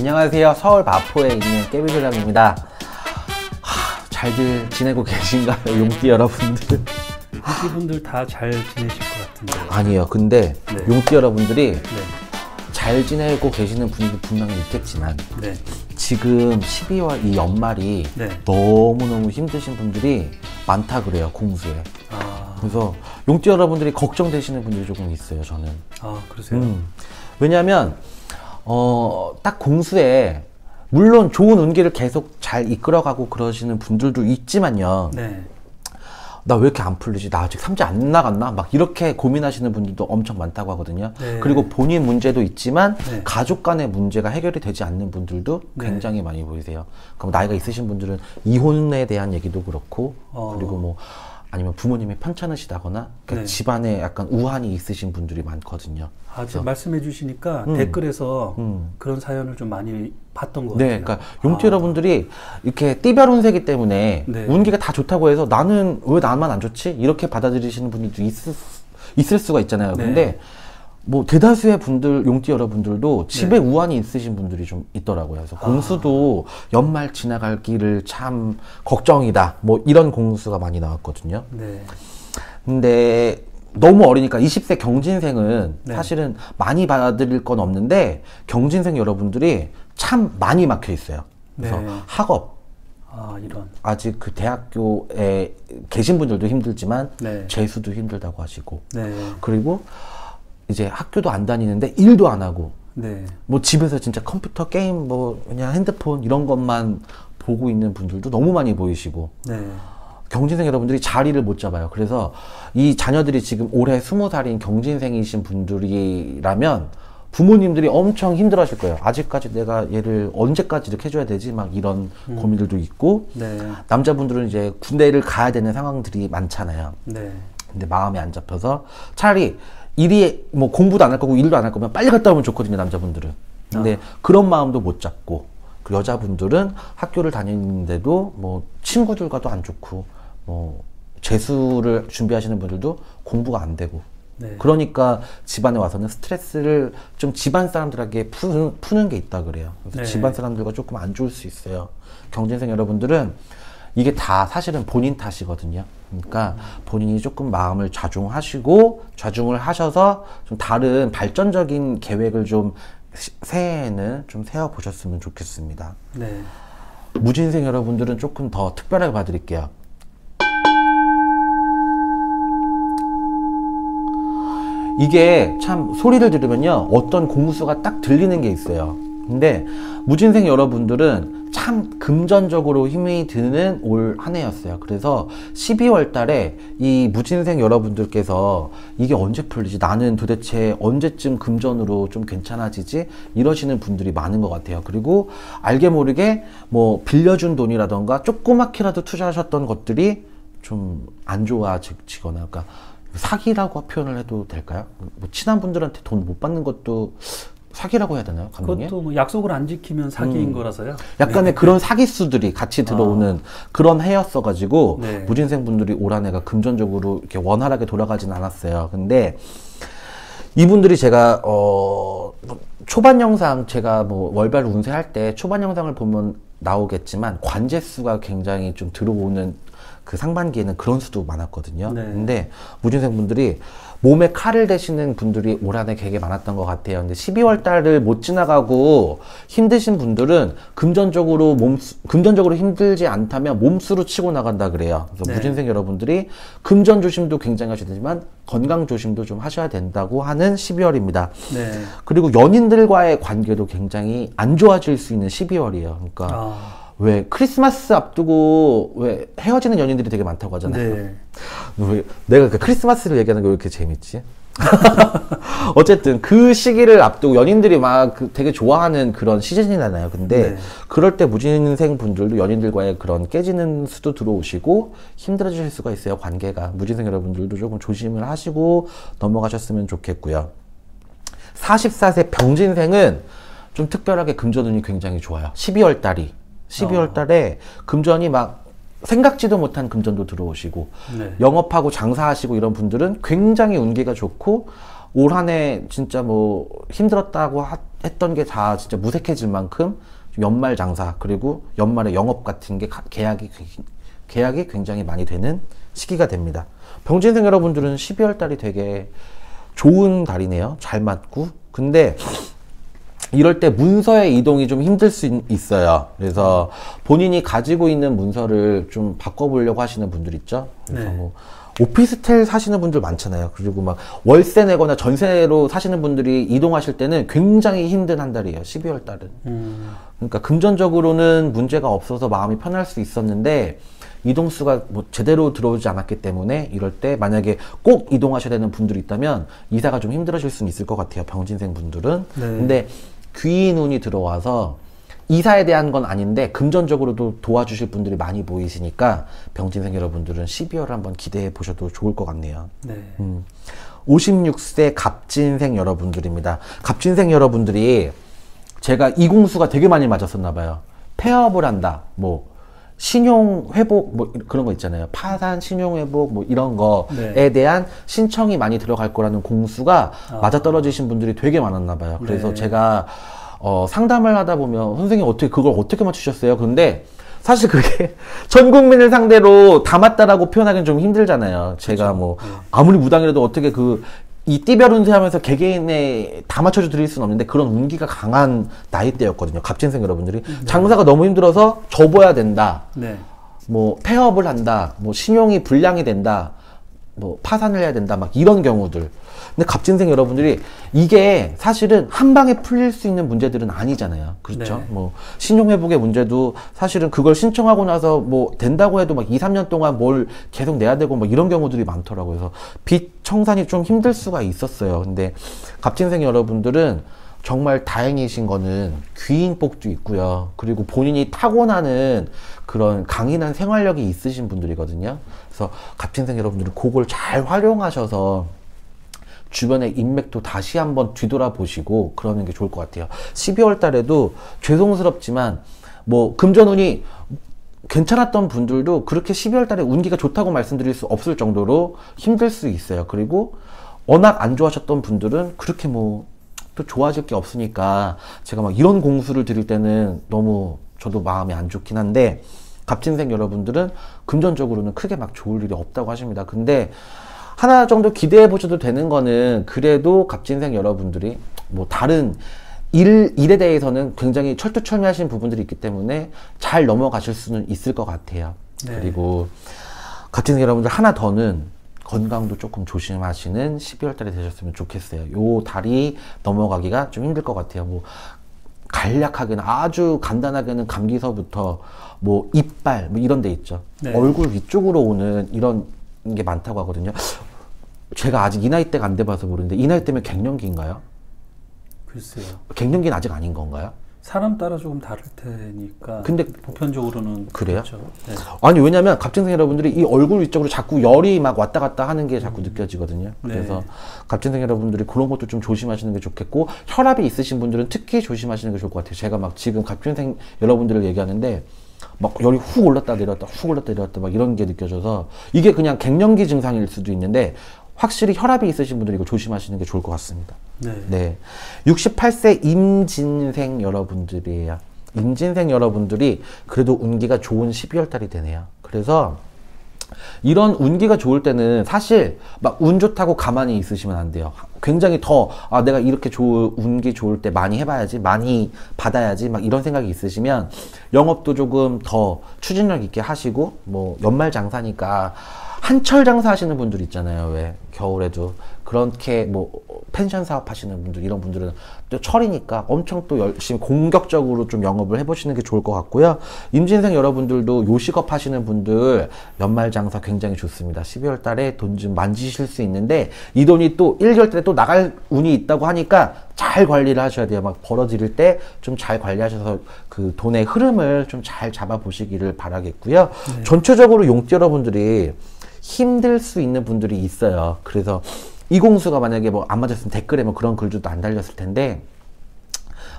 안녕하세요. 서울 마포에 있는 깨비조람입니다. 잘들 지내고 계신가요? 용띠 여러분들? 용띠분들 다 잘 지내실 것 같은데. 아니에요. 근데 네. 용띠 여러분들이 네. 잘 지내고 계시는 분들도 분명히 있겠지만 네. 지금 12월 이 연말이 네. 너무너무 힘드신 분들이 많다 그래요. 공수에. 그래서 용띠 여러분들이 걱정되시는 분들이 조금 있어요. 저는. 그러세요? 왜냐하면 딱 공수에 물론 좋은 운기를 계속 잘 이끌어가고 그러시는 분들도 있지만요. 네. 나 왜 이렇게 안 풀리지? 나 아직 삼재 안 나갔나? 막 이렇게 고민하시는 분들도 엄청 많다고 하거든요. 네. 그리고 본인 문제도 있지만 네. 가족 간의 문제가 해결이 되지 않는 분들도 굉장히 네. 많이 보이세요. 그럼 나이가 있으신 분들은 이혼에 대한 얘기도 그렇고 그리고 뭐 아니면 부모님이 편찮으시다거나 그러니까 네. 집안에 약간 우환이 있으신 분들이 많거든요. 지금 말씀해 주시니까 댓글에서 그런 사연을 좀 많이 봤던 것 같아요. 네, 그러니까 용띠 여러분들이 이렇게 띠별 운세기 때문에 네. 운기가 다 좋다고 해서 나는 왜 나만 안 좋지? 이렇게 받아들이시는 분들도 있을 수가 있잖아요. 네. 근데 뭐 대다수의 분들, 용띠 여러분들도 집에 우환이 있으신 분들이 좀 있더라고요. 그래서 공수도 연말 지나갈 길을 참 걱정이다. 뭐 이런 공수가 많이 나왔거든요. 네. 근데 너무 어리니까 20세 경진생은 네. 사실은 많이 받아들일 건 없는데 경진생 여러분들이 참 많이 막혀 있어요. 그래서 네. 학업 이런. 아직 그 대학교에 계신 분들도 힘들지만 네. 재수도 힘들다고 하시고 네. 그리고 이제 학교도 안 다니는데 일도 안 하고 네. 뭐 집에서 진짜 컴퓨터 게임 뭐 그냥 핸드폰 이런 것만 보고 있는 분들도 너무 많이 보이시고 네. 경진생 여러분들이 자리를 못 잡아요. 그래서 이 자녀들이 지금 올해 20살인 경진생이신 분들이라면 부모님들이 엄청 힘들어 하실 거예요. 아직까지 내가 얘를 언제까지 이렇게 해줘야 되지? 막 이런 고민들도 있고 네. 남자분들은 이제 군대를 가야 되는 상황들이 많잖아요. 네. 근데 마음이 안 잡혀서 차라리 일이 뭐 공부도 안 할 거고 일도 안 할 거면 빨리 갔다 오면 좋거든요. 남자분들은. 근데 그런 마음도 못 잡고 그 여자분들은 학교를 다니는데도 뭐 친구들과도 안 좋고 뭐 재수를 준비하시는 분들도 공부가 안 되고 네. 그러니까 집안에 와서는 스트레스를 좀 집안 사람들에게 푸는 게 있다 그래요. 그래서 네. 집안 사람들과 조금 안 좋을 수 있어요. 경진생 여러분들은 이게 다 사실은 본인 탓이거든요. 그러니까 본인이 조금 마음을 좌중을 하셔서 좀 다른 발전적인 계획을 좀 새해에는 좀 세워보셨으면 좋겠습니다. 네. 무진생 여러분들은 조금 더 특별하게 봐드릴게요. 이게 참 소리를 들으면요 어떤 공수가 딱 들리는 게 있어요. 근데 무진생 여러분들은 참 금전적으로 힘이 드는 올 한 해였어요. 그래서 12월 달에 이 무진생 여러분들께서 이게 언제 풀리지? 나는 도대체 언제쯤 금전으로 좀 괜찮아지지? 이러시는 분들이 많은 것 같아요. 그리고 알게 모르게 뭐 빌려준 돈이라던가 조그맣게라도 투자하셨던 것들이 좀 안 좋아지거나 그러니까 사기라고 표현을 해도 될까요? 뭐 친한 분들한테 돈 못 받는 것도 사기라고 해야 되나요? 감독님? 그것도 뭐 약속을 안 지키면 사기인 거라서요. 약간의 그런 사기수들이 같이 들어오는 그런 해였어가지고 네. 무진생 분들이 올 한 해가 금전적으로 이렇게 원활하게 돌아가진 않았어요. 근데 이분들이 제가 초반 영상 제가 뭐 월별 운세할 때 초반 영상을 보면 나오겠지만 관제수가 굉장히 좀 들어오는 그 상반기에는 그런 수도 많았거든요. 네. 근데 무진생 분들이 몸에 칼을 대시는 분들이 올 한 해 되게 많았던 것 같아요. 근데 12월 달을 못 지나가고 힘드신 분들은 금전적으로 힘들지 않다면 몸수로 치고 나간다 그래요. 그래서 네. 무진생 여러분들이 금전 조심도 굉장히 하셔야 되지만 건강 조심도 좀 하셔야 된다고 하는 12월입니다. 네. 그리고 연인들과의 관계도 굉장히 안 좋아질 수 있는 12월이에요. 그러니까 왜 크리스마스 앞두고 왜 헤어지는 연인들이 되게 많다고 하잖아요. 네. 왜 내가 그 크리스마스를 얘기하는 게 왜 이렇게 재밌지? 어쨌든 그 시기를 앞두고 연인들이 막 되게 좋아하는 그런 시즌이잖아요. 근데 네. 그럴 때 무진생 분들도 연인들과의 그런 깨지는 수도 들어오시고 힘들어질 수가 있어요. 관계가. 무진생 여러분들도 조금 조심을 하시고 넘어가셨으면 좋겠고요. 44세 병진생은 좀 특별하게 금전운이 굉장히 좋아요. 12월 달에 금전이 막 생각지도 못한 금전도 들어오시고 네. 영업하고 장사하시고 이런 분들은 굉장히 운기가 좋고 올 한 해 진짜 뭐 힘들었다고 했던 게 다 진짜 무색해질 만큼 연말 장사 그리고 연말에 영업 같은 게 계약이 굉장히 많이 되는 시기가 됩니다. 병진생 여러분들은 12월 달이 되게 좋은 달이네요. 잘 맞고. 근데 이럴 때 문서의 이동이 좀 힘들 수 있어요. 그래서 본인이 가지고 있는 문서를 좀 바꿔보려고 하시는 분들 있죠. 그래서 네. 뭐 오피스텔 사시는 분들 많잖아요. 그리고 막 월세 내거나 전세로 사시는 분들이 이동하실 때는 굉장히 힘든 한 달이에요. 12월 달은. 그러니까 금전적으로는 문제가 없어서 마음이 편할 수 있었는데 이동수가 뭐 제대로 들어오지 않았기 때문에 이럴 때 만약에 꼭 이동하셔야 되는 분들이 있다면 이사가 좀 힘들어질 수는 있을 것 같아요. 병진생 분들은. 네. 근데 귀인 운이 들어와서 이사에 대한 건 아닌데 금전적으로도 도와주실 분들이 많이 보이시니까 병진생 여러분들은 12월 한번 기대해 보셔도 좋을 것 같네요. 네. 56세 갑진생 여러분들입니다. 갑진생 여러분들이 제가 이공수가 되게 많이 맞았었나 봐요. 폐업을 한다. 뭐 신용 회복 뭐 그런 거 있잖아요. 파산, 신용 회복 뭐 이런 거에 네. 대한 신청이 많이 들어갈 거라는 공수가 맞아떨어지신 분들이 되게 많았나 봐요. 그래서 네. 제가 상담을 하다 보면 선생님 그걸 어떻게 맞추셨어요? 그런데 사실 그게 전 국민을 상대로 다 맞다라고 표현하기는 좀 힘들잖아요. 제가 그렇죠. 뭐 네. 아무리 무당이라도 어떻게 이 띠별 운세하면서 개개인에 다 맞춰줘 드릴 수는 없는데 그런 운기가 강한 나이대였거든요. 갑진생 여러분들이. 장사가 너무 힘들어서 접어야 된다. 네. 뭐 폐업을 한다. 뭐 신용이 불량이 된다. 뭐 파산을 해야 된다. 막 이런 경우들. 근데 갑진생 여러분들이 이게 사실은 한 방에 풀릴 수 있는 문제들은 아니잖아요. 그렇죠? 네. 뭐 신용회복의 문제도 사실은 그걸 신청하고 나서 뭐 된다고 해도 막 2, 3년 동안 뭘 계속 내야 되고 막 이런 경우들이 많더라고요. 그래서 빚 청산이 좀 힘들 수가 있었어요. 근데 갑진생 여러분들은 정말 다행이신 거는 귀인복도 있고요. 그리고 본인이 타고나는 그런 강인한 생활력이 있으신 분들이거든요. 그래서 갑진생 여러분들은 그걸 잘 활용하셔서 주변의 인맥도 다시 한번 뒤돌아보시고 그러는 게 좋을 것 같아요. 12월 달에도 죄송스럽지만 뭐 금전운이 괜찮았던 분들도 그렇게 12월 달에 운기가 좋다고 말씀드릴 수 없을 정도로 힘들 수 있어요. 그리고 워낙 안 좋아하셨던 분들은 그렇게 뭐 또 좋아질 게 없으니까 제가 막 이런 공수를 드릴 때는 너무 저도 마음이 안 좋긴 한데 갑진생 여러분들은 금전적으로는 크게 막 좋을 일이 없다고 하십니다. 근데 하나 정도 기대해 보셔도 되는 거는 그래도 갑진생 여러분들이 뭐 다른 일에 대해서는 굉장히 철두철미하신 부분들이 있기 때문에 잘 넘어가실 수는 있을 것 같아요. 네. 그리고 갑진생 여러분들 하나 더는 건강도 조금 조심하시는 12월 달이 되셨으면 좋겠어요. 요 달이 넘어가기가 좀 힘들 것 같아요. 뭐 간략하게는 아주 간단하게는 감기서부터 뭐 이빨 뭐 이런 데 있죠. 네. 얼굴 위쪽으로 오는 이런 게 많다고 하거든요. 제가 아직 이 나이 때가 안 돼봐서 모르는데 이 나이 때면 갱년기인가요? 글쎄요. 갱년기는 아직 아닌 건가요? 사람 따라 조금 다를 테니까. 근데 보편적으로는 그래요? 그렇죠. 네. 아니 왜냐면 갑진생 여러분들이 이 얼굴 위쪽으로 자꾸 열이 막 왔다 갔다 하는 게 자꾸 느껴지거든요. 그래서 네. 갑진생 여러분들이 그런 것도 좀 조심하시는 게 좋겠고 혈압이 있으신 분들은 특히 조심하시는 게 좋을 것 같아요. 제가 막 지금 갑진생 여러분들을 얘기하는데 막 열이 훅 올랐다 내렸다 훅 올랐다 내렸다 막 이런 게 느껴져서 이게 그냥 갱년기 증상일 수도 있는데 확실히 혈압이 있으신 분들은 이거 조심하시는 게 좋을 것 같습니다. 네. 네. 68세 임진생 여러분들이에요. 임진생 여러분들이 그래도 운기가 좋은 12월 달이 되네요. 그래서 이런 운기가 좋을 때는 사실 막 운 좋다고 가만히 있으시면 안 돼요. 굉장히 내가 이렇게 운기 좋을 때 많이 해봐야지, 많이 받아야지, 막 이런 생각이 있으시면 영업도 조금 더 추진력 있게 하시고, 뭐 연말 장사니까 한철 장사 하시는 분들 있잖아요. 왜 겨울에도 그렇게 뭐 펜션 사업 하시는 분들 이런 분들은 또 철이니까 엄청 또 열심히 공격적으로 좀 영업을 해보시는 게 좋을 것 같고요. 임진생 여러분들도 요식업 하시는 분들 연말 장사 굉장히 좋습니다. 12월 달에 돈 좀 만지실 수 있는데 이 돈이 또 1개월 때 또 나갈 운이 있다고 하니까 잘 관리를 하셔야 돼요. 막 벌어들일 때 좀 잘 관리하셔서 그 돈의 흐름을 좀 잘 잡아보시기를 바라겠고요. 네. 전체적으로 용띠 여러분들이 힘들 수 있는 분들이 있어요. 그래서 이공수가 만약에 뭐 안 맞았으면 댓글에 뭐 그런 글도 안 달렸을 텐데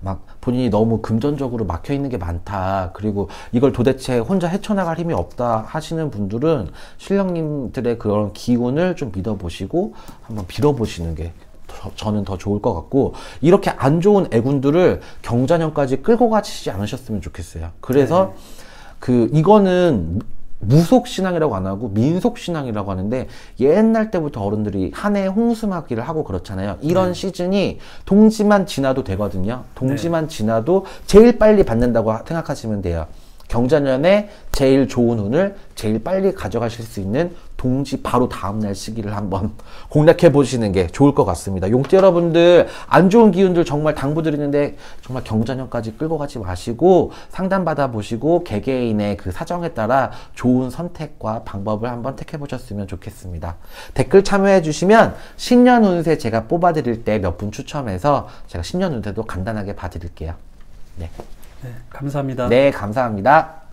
막 본인이 너무 금전적으로 막혀 있는 게 많다. 그리고 이걸 도대체 혼자 헤쳐나갈 힘이 없다 하시는 분들은 신령님들의 그런 기운을 좀 믿어보시고 한번 빌어보시는 게 더 저는 더 좋을 것 같고, 이렇게 안 좋은 애군들을 경자년까지 끌고 가시지 않으셨으면 좋겠어요. 그래서 이거는 무속신앙이라고 안 하고 민속신앙이라고 하는데, 옛날 때부터 어른들이 한 해 홍수막이를 하고 그렇잖아요. 이런 시즌이 동지만 지나도 되거든요. 동지만 지나도 제일 빨리 받는다고 생각하시면 돼요. 경자년에 제일 좋은 운을 제일 빨리 가져가실 수 있는 동지 바로 다음날 시기를 한번 공략해 보시는 게 좋을 것 같습니다. 용띠 여러분들, 안 좋은 기운들 정말 당부드리는데 정말 경자년까지 끌고 가지 마시고 상담받아 보시고 개개인의 그 사정에 따라 좋은 선택과 방법을 한번 택해 보셨으면 좋겠습니다. 댓글 참여해 주시면 신년 운세 제가 뽑아 드릴 때 몇 분 추첨해서 제가 신년 운세도 간단하게 봐 드릴게요. 네. 네, 감사합니다. 네, 감사합니다.